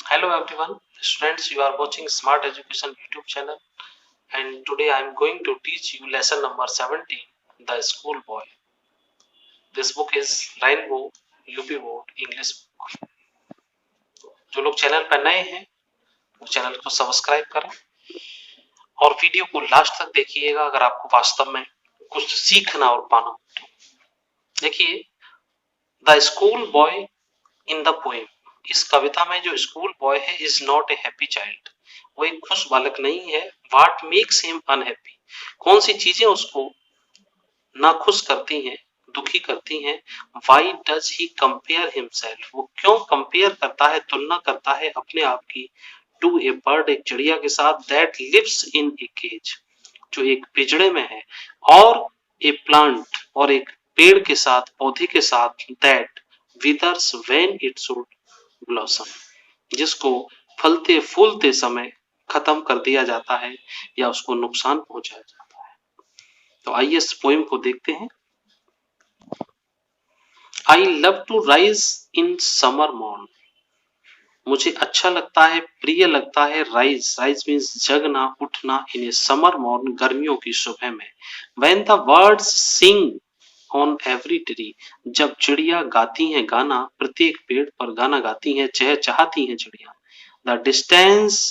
Hello everyone, students. You are watching Smart Education YouTube channel, and today I am going to teach you lesson number 17, The School Boy. This book is Rainbow UP Board English book. जो लोग channel पर नए हैं वो channel को subscribe करें और video को लास्ट तक देखिएगा अगर आपको वास्तव में कुछ सीखना और पाना हो तो। देखिए, the school boy in the poem, इस कविता में जो स्कूल बॉय है is not a happy child, वो एक खुश बालक नहीं है। व्हाट मेक्स हिम अनहैप्पी, कौन सी चीजें उसको ना खुश करती हैं, दुखी करती हैं। Why does he compare himself, वो क्यों कंपेयर करता है, तुलना करता है अपने आप की, टू ए बर्ड, एक चिड़िया के साथ, that lives in a cage, जो एक पिंजड़े में है, और ए प्लांट, और एक पेड़ के साथ, पौधे के साथ, that withers when it should blossom, जिसको फलते फूलते समय खत्म कर दिया जाता है या उसको नुकसान पहुंचाया जाता है। तो आइए इस पोएम को देखते हैं। I love to rise in summer morn, मुझे अच्छा लगता है, प्रिय लगता है, राइज, राइज मीन्स जगना, उठना, इन ए समर मॉर्न, गर्मियों की सुबह में, when the birds sing on every tree, जब चिड़िया गाती हैं गाना, प्रत्येक पेड़ पर गाना गाती हैं, चहचहाती हैं चिड़िया। The distance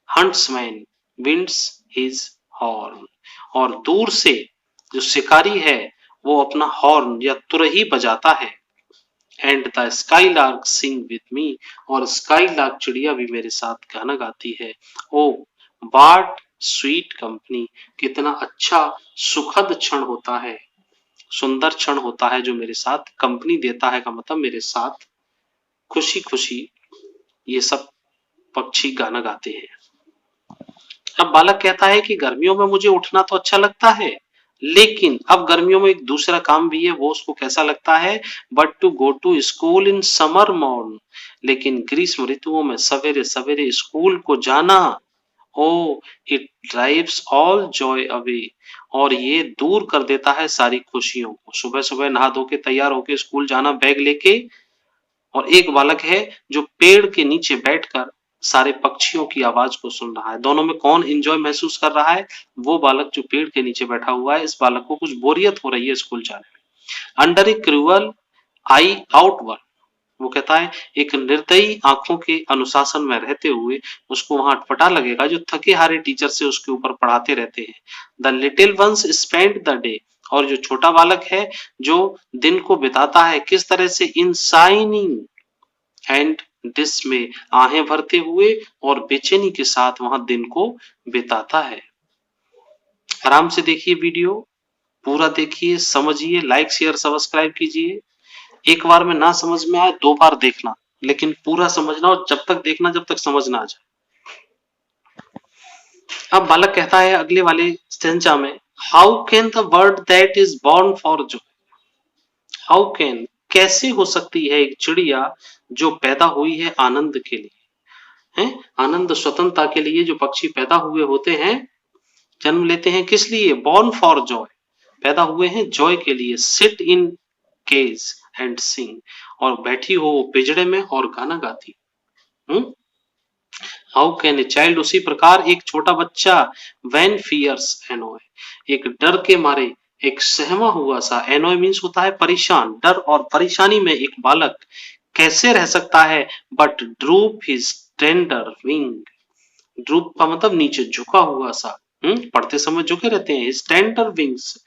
huntsman winds his horn, और दूर से जो शिकारी है वो अपना हॉर्न या तुरही बजाता है। And the sky lark sing with me, और स्काई लार्क चिड़िया भी मेरे साथ गाना गाती है। ओ वाट स्वीट कंपनी, कितना अच्छा सुखद क्षण होता है, सुंदर क्षण होता है जो मेरे साथ कंपनी देता है, का मतलब मेरे साथ खुशी खुशी ये सब पक्षी गाना गाते हैं। अब बालक कहता है कि गर्मियों में मुझे उठना तो अच्छा लगता है, लेकिन अब गर्मियों में एक दूसरा काम भी है, वो उसको कैसा लगता है, but to go to school in summer morn, लेकिन ग्रीष्म ऋतुओं में सवेरे सवेरे स्कूल को जाना, O it drives all joy away, और ये दूर कर देता है सारी खुशियों को। सुबह सुबह नहा धो के तैयार होके स्कूल जाना बैग लेके, और एक बालक है जो पेड़ के नीचे बैठकर सारे पक्षियों की आवाज को सुन रहा है। दोनों में कौन एंजॉय महसूस कर रहा है? वो बालक जो पेड़ के नीचे बैठा हुआ है। इस बालक को कुछ बोरियत हो रही है स्कूल जाने में। अंडर ए क्रूअल आई आउटवर्ड, वो कहता है एक निर्दयी आंखों के अनुशासन में रहते हुए उसको वहां अटपटा लगेगा जो थके हारे टीचर से उसके ऊपर पढ़ाते रहते हैं। The little ones spend the day, और जो छोटा बालक है जो दिन को बिताता है किस तरह से, इन शाइनिंग एंड डिसमे, आहें भरते हुए और बेचैनी के साथ वहां दिन को बिताता है। आराम से देखिए वीडियो, पूरा देखिए, समझिए, लाइक शेयर सब्सक्राइब कीजिए। एक बार में ना समझ में आए 2 बार देखना, लेकिन पूरा समझना, और जब तक देखना जब तक समझ ना आ जाए। अब बालक कहता है अगले वाले स्टेंजा में, how can the bird that is born for Joy, how can, कैसे हो सकती है एक चिड़िया जो पैदा हुई है आनंद के लिए, है आनंद स्वतंत्रता के लिए, जो पक्षी पैदा हुए होते हैं, जन्म लेते हैं किस लिए, बॉर्न फॉर जॉय, पैदा हुए हैं जॉय के लिए, sit in cage and sing, और बैठी हो वो पिंजड़े में और गाना गाती। हाउ कैन ए चाइल्ड, उसी प्रकार एक छोटा बच्चा, व्हेन फियर्स एनॉय, एक डर के मारे, एक सहमा हुआ सा, एनॉय मीन्स होता है परेशान, डर और परेशानी में एक बालक कैसे रह सकता है, but drupe his tender wing, drupe का मतलब नीचे झुका हुआ सा, पढ़ते समय झुके रहते हैं, हिज टेंडर विंग्स,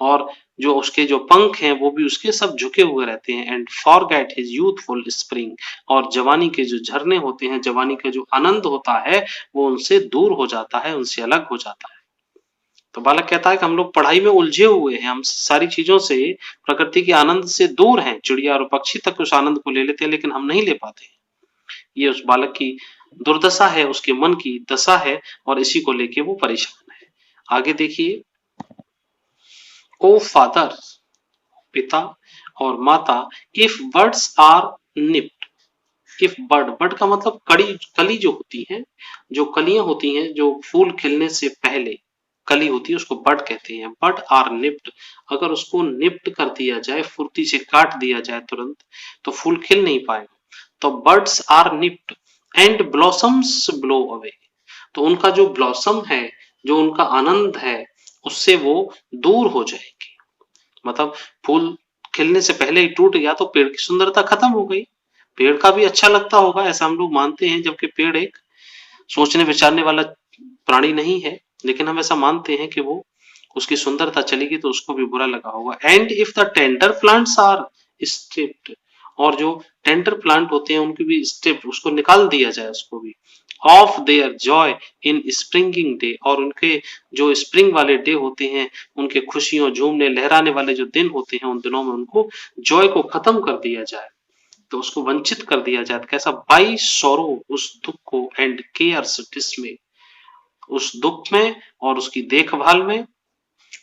और जो उसके जो पंख हैं वो भी उसके सब झुके हुए रहते हैं। And forget his youthful spring, और जवानी के जो झरने होते हैं, जवानी का जो आनंद होता है वो उनसे दूर हो जाता है, उनसे अलग हो जाता है। तो बालक कहता है कि हम लोग पढ़ाई में उलझे हुए हैं, हम सारी चीजों से, प्रकृति के आनंद से दूर हैं, चिड़िया और पक्षी तक उस आनंद को ले लेते हैं लेकिन हम नहीं ले पाते। ये उस बालक की दुर्दशा है, उसके मन की दशा है, और इसी को लेके वो परेशान है। आगे देखिए, ओ फादर, पिता और माता, if birds are nipped, if bird, bird का मतलब कड़ी, कली जो होती है, जो कलियां होती हैं, जो फूल खिलने से पहले कली होती है उसको बर्ड कहते हैं। बर्ड आर निप्ड, अगर उसको निप्ट कर दिया जाए, फुर्ती से काट दिया जाए तुरंत, तो फूल खिल नहीं पाएगा। तो birds are nipped, and blossoms blow away, तो उनका जो ब्लॉसम है, जो उनका आनंद है, उससे वो दूर हो जाएंगे। मतलब फूल खिलने से पहले ही टूट गया तो पेड़ की सुंदरता खत्म हो गई। पेड़ का भी अच्छा लगता होगा ऐसा हम लोग मानते हैं, जबकि पेड़ एक सोचने विचारने वाला प्राणी नहीं है, लेकिन हम ऐसा मानते हैं कि वो उसकी सुंदरता चलेगी तो उसको भी बुरा लगा होगा। And if the tender plants are stripped, और जो टेंडर प्लांट होते हैं उनकी भी स्ट्रिप्ड, उसको निकाल दिया जाए, उसको भी of their joy in springing day, और उनके जो स्प्रिंग वाले डे होते हैं, उनके खुशियों झूमने लहराने वाले जो दिन होते हैं, उन दिनों में उनको जॉय को खत्म कर दिया जाए, तो उसको वंचित कर दिया जाए। कैसा? बाई सोरो, उस दुख को, एंड केयर्स डिसमे, उस दुख में और उसकी देखभाल में,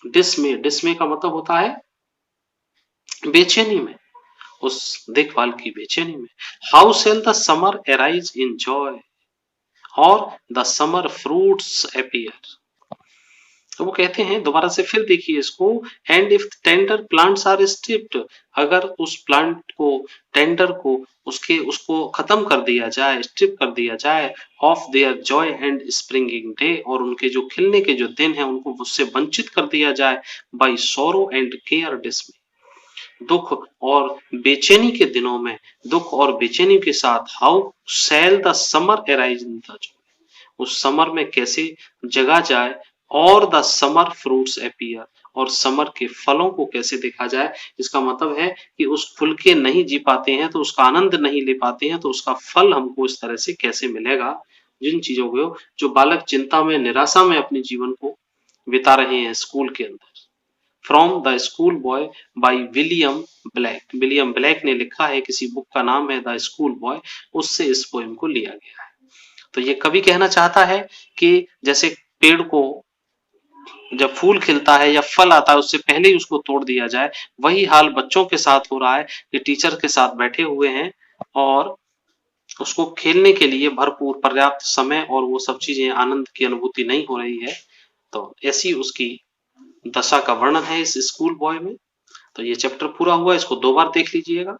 डिसमे, डिसमे का मतलब होता है बेचैनी में, उस देखभाल की बेचैनी में। How shall the summer arise in joy और द समर फ्रूट्स अपीयर, तो वो कहते हैं, दोबारा से फिर देखिए इसको, and if tender plants are stripped, अगर उस प्लांट को, टेंडर को, उसको खत्म कर दिया जाए, स्ट्रिप कर दिया जाए, of their Joy and springing day, और उनके जो खिलने के जो दिन हैं उनको उससे वंचित कर दिया जाए, बाय सोरो एंड केयर डिसमे, दुख और बेचैनी के दिनों में, दुख और बेचैनी के साथ, how shell the summer arise in the Joy, उस समर में कैसे जगा जाए, और द समर फ्रूट्स अपीयर, और समर के फलों को कैसे देखा जाए। इसका मतलब है कि उस फूल के नहीं जी पाते हैं तो उसका आनंद नहीं ले पाते हैं, तो उसका फल हमको इस तरह से कैसे मिलेगा। जिन चीजों को जो बालक चिंता में, निराशा में अपने जीवन को बिता रहे हैं स्कूल के अंदर। From the school boy by William black, William black ने लिखा है, किसी बुक का नाम है द स्कूल बॉय, उससे इस पोएम को लिया गया है। तो ये कवि कहना चाहता है कि जैसे पेड़ को जब फूल खिलता है या फल आता है उससे पहले ही उसको तोड़ दिया जाए, वही हाल बच्चों के साथ हो रहा है कि टीचर के साथ बैठे हुए हैं और उसको खेलने के लिए भरपूर पर्याप्त समय और वो सब चीजें, आनंद की अनुभूति नहीं हो रही है। तो ऐसी उसकी दशा का वर्णन है इस स्कूल बॉय में। तो ये चैप्टर पूरा हुआ, इसको 2 बार देख लीजिएगा।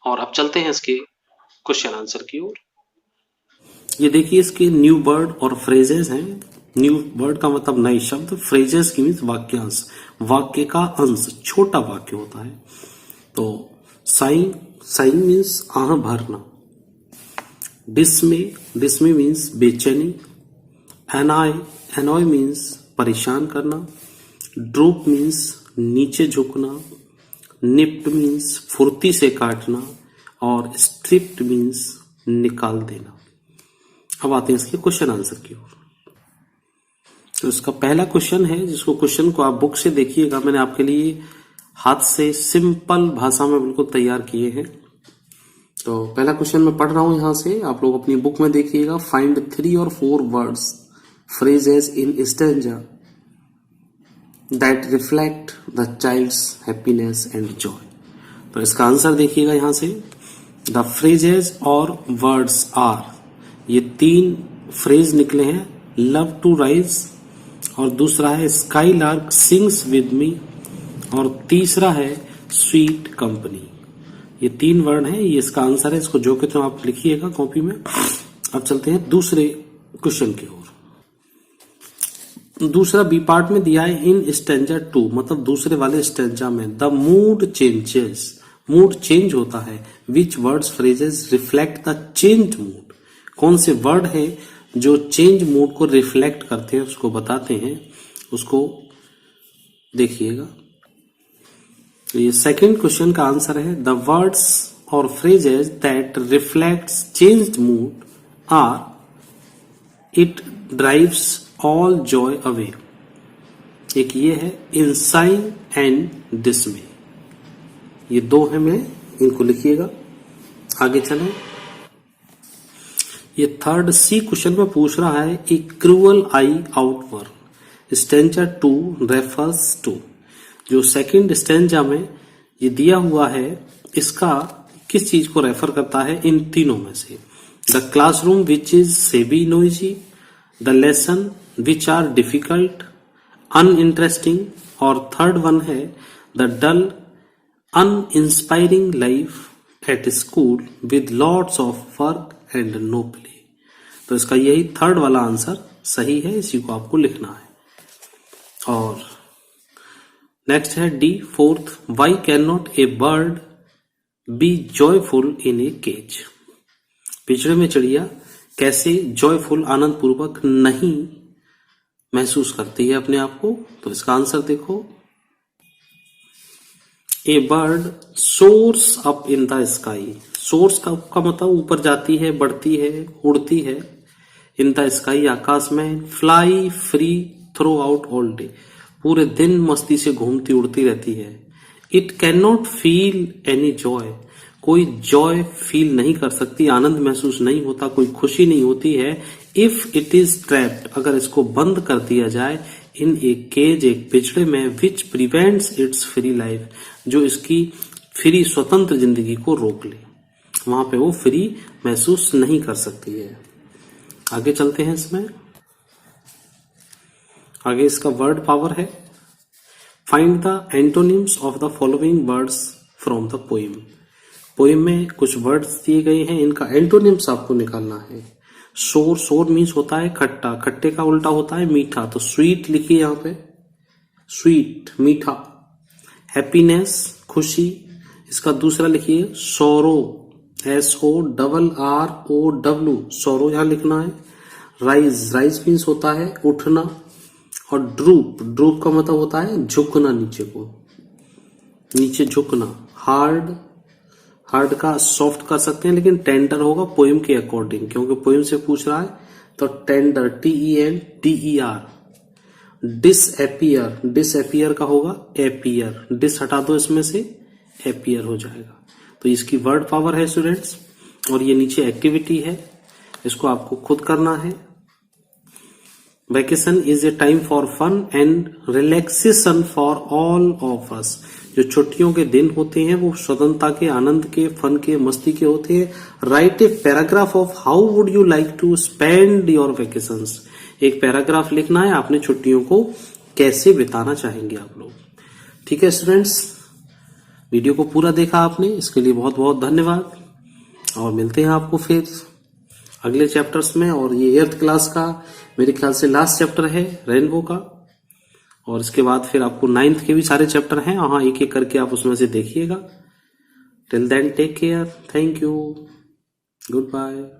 और अब चलते हैं इसके क्वेश्चन आंसर की ओर। ये देखिए इसके न्यू वर्ड और फ्रेजेस हैं। न्यू वर्ड का मतलब नए शब्द, फ्रेजेस की मीन्स वाक्यांश, वाक्य का अंश, छोटा वाक्य होता है। तो साइन, साइन मीन्स आह भरना। डिसमे, डिसमे मीन्स बेचैनी। एनॉय, एनॉय मीन्स परेशान करना। ड्रूप मीन्स नीचे झुकना। निप्ट मीन्स फुर्ती से काटना। और स्ट्रिप्ट मीन्स निकाल देना। अब आते हैं इसके क्वेश्चन आंसर की ओर। तो इसका पहला क्वेश्चन है, जिसको क्वेश्चन को आप बुक से देखिएगा, मैंने आपके लिए हाथ से सिंपल भाषा में बिल्कुल तैयार किए हैं। तो पहला क्वेश्चन मैं पढ़ रहा हूं यहां से, आप लोग अपनी बुक में देखिएगा। Find 3 or 4 words, phrases in stanza that reflect the child's happiness and joy. तो इसका आंसर देखिएगा यहां से। द फ्रेजेस और वर्ड्स आर, ये 3 फ्रेज निकले हैं। लव टू राइज, और दूसरा है sky lark sings with me, और तीसरा है स्वीट कंपनी। ये 3 वर्ड हैं, ये इसका आंसर है। इसको जो कहते हो आप लिखिएगा कॉपी में। अब चलते हैं दूसरे क्वेश्चन की ओर। दूसरा बी पार्ट में दिया है, इन स्टैंजा 2, मतलब दूसरे वाले स्टैंजा में, the mood changes, mood change होता है। विच words phrases reflect the change mood, कौन से वर्ड है जो चेंज मूड को रिफ्लेक्ट करते हैं, उसको बताते हैं, उसको देखिएगा। तो ये सेकंड क्वेश्चन का आंसर है, द वर्ड्स और phrases that reflects changed mood are it drives all joy away. एक ये है इंसाइन एंड डिसमे, ये 2 है, मैं इनको लिखिएगा। आगे चलें। ये थर्ड सी क्वेश्चन में पूछ रहा है, a cruel eye outward, stanza 2 refers to. जो सेकंड स्टेंजा में ये दिया हुआ है, इसका किस चीज को रेफर करता है इन तीनों में से? The classroom which is shabby noisy, the lesson which are difficult uninteresting, और थर्ड वन है the dull uninspiring life at school with lots of work and no play. तो इसका यही थर्ड वाला आंसर सही है, इसी को आपको लिखना है। और नेक्स्ट है the fourth, why can not a bird be joyful in a cage. पिंजरे में चिड़िया कैसे जॉयफुल आनंद पूर्वक नहीं महसूस करती है अपने आप को। तो इसका आंसर देखो, a bird soars up in the sky. Soars का मतलब ऊपर जाती है, बढ़ती है, उड़ती है। इन द स्काई आकाश में, fly free through out all day, पूरे दिन मस्ती से घूमती उड़ती रहती है। It can not feel any Joy, कोई जॉय फील नहीं कर सकती, आनंद महसूस नहीं होता, कोई खुशी नहीं होती है। इफ इट इज ट्रैप्ड, अगर इसको बंद कर दिया जाए, इन ए केज, एक पिंजरे में, which prevents it's free life, जो इसकी फ्री स्वतंत्र जिंदगी को रोक ले, वहां पे वो फ्री महसूस नहीं कर सकती है। आगे चलते हैं इसमें। आगे इसका वर्ड पावर है, find the antonyms of the following words from the poem. Poem में कुछ वर्ड्स दिए गए हैं, इनका एंटोनिम्स आपको निकालना है। सोर, सोर मीन्स होता है खट्टा, खट्टे का उल्टा होता है मीठा, तो स्वीट लिखिए यहाँ पे, स्वीट मीठा। हैप्पीनेस खुशी, इसका दूसरा लिखिए सोरो, SORROW, सोरो यहाँ लिखना है। राइज, राइज मीन्स होता है उठना। और ड्रूप, ड्रूप का मतलब होता है झुकना, नीचे को, नीचे झुकना। हार्ड, हार्ड का सॉफ्ट कर सकते हैं, लेकिन टेंडर होगा पोएम के अकॉर्डिंग, क्योंकि पोएम से पूछ रहा है, तो टेंडर, TENDER। डिसएपियर, डिसएपियर का होगा एपियर, डिस हटा दो इसमें से, एपियर हो जाएगा। तो इसकी वर्ड पावर है स्टूडेंट्स। और ये नीचे एक्टिविटी है, इसको आपको खुद करना है। Vacation is a time for fun and relaxation for all of us. जो छुट्टियों के दिन होते हैं वो स्वतंत्रता के, आनंद के, फन के, मस्ती के होते हैं। Write a paragraph of how would you like to spend your vacations. एक पैराग्राफ लिखना है, आपने छुट्टियों को कैसे बिताना चाहेंगे आप लोग। ठीक है स्टूडेंट्स, वीडियो को पूरा देखा आपने, इसके लिए बहुत बहुत धन्यवाद। और मिलते हैं आपको फिर अगले चैप्टर्स में। और ये 8th क्लास का मेरे ख्याल से लास्ट चैप्टर है रेनबो का। और इसके बाद फिर आपको 9th के भी सारे चैप्टर हैं, हाँ एक एक करके आप उसमें से देखिएगा। Till then take care, thank you, good bye.